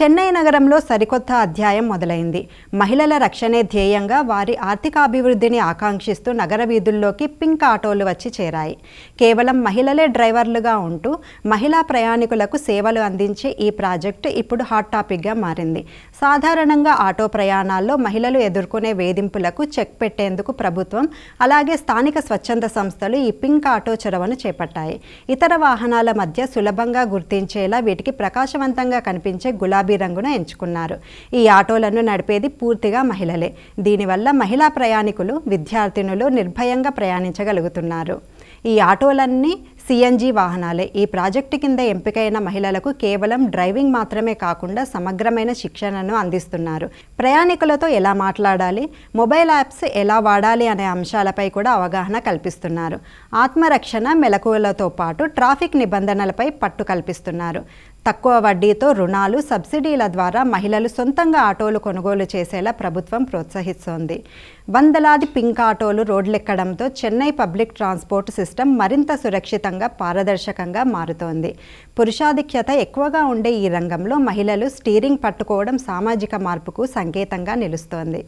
చెన్నై నగరంలో సరికొత్త అధ్యాయం మొదలైంది. మహిళల రక్షణే ధ్యేయంగా వారి ఆర్థికాభివృద్ధిని ఆకాంక్షిస్తూ నగర వీధుల్లోకి పింక్ ఆటోలు వచ్చి చేరాయి. కేవలం మహిళలే డ్రైవర్లుగా ఉంటూ మహిళా ప్రయాణికులకు సేవలు అందించే ఈ ప్రాజెక్టు ఇప్పుడు హాట్ టాపిక్గా మారింది. సాధారణంగా ఆటో ప్రయాణాల్లో మహిళలు ఎదుర్కొనే వేధింపులకు చెక్ పెట్టేందుకు ప్రభుత్వం అలాగే స్థానిక స్వచ్ఛంద సంస్థలు ఈ పింక్ ఆటో చొరవను చేపట్టాయి. ఇతర వాహనాల మధ్య సులభంగా గుర్తించేలా వీటికి ప్రకాశవంతంగా కనిపించే గులాబీ రంగును ఎంచుకున్నారు. ఈ ఆటోలను నడిపేది పూర్తిగా మహిళలే. దీనివల్ల మహిళా ప్రయాణికులు, విద్యార్థినులు నిర్భయంగా ప్రయాణించగలుగుతున్నారు. ఈ ఆటోలన్నీ సిఎన్జి వాహనాలే. ఈ ప్రాజెక్టు కింద ఎంపికైన మహిళలకు కేవలం డ్రైవింగ్ మాత్రమే కాకుండా సమగ్రమైన శిక్షణను అందిస్తున్నారు. ప్రయాణికులతో ఎలా మాట్లాడాలి, మొబైల్ యాప్స్ ఎలా వాడాలి అనే అంశాలపై కూడా అవగాహన కల్పిస్తున్నారు. ఆత్మరక్షణ మెలకువలతో పాటు ట్రాఫిక్ నిబంధనలపై పట్టు కల్పిస్తున్నారు. తక్కువ వడ్డీతో రుణాలు, సబ్సిడీల ద్వారా మహిళలు సొంతంగా ఆటోలు కొనుగోలు చేసేలా ప్రభుత్వం ప్రోత్సహిస్తోంది. వందలాది పింక్ ఆటోలు రోడ్లెక్కడంతో చెన్నై పబ్లిక్ ట్రాన్స్పోర్ట్ సిస్టమ్ మరింత సురక్షితంగా, పారదర్శకంగా మారుతోంది. పురుషాధిక్యత ఎక్కువగా ఉండే ఈ రంగంలో మహిళలు స్టీరింగ్ పట్టుకోవడం సామాజిక మార్పుకు సంకేతంగా నిలుస్తోంది.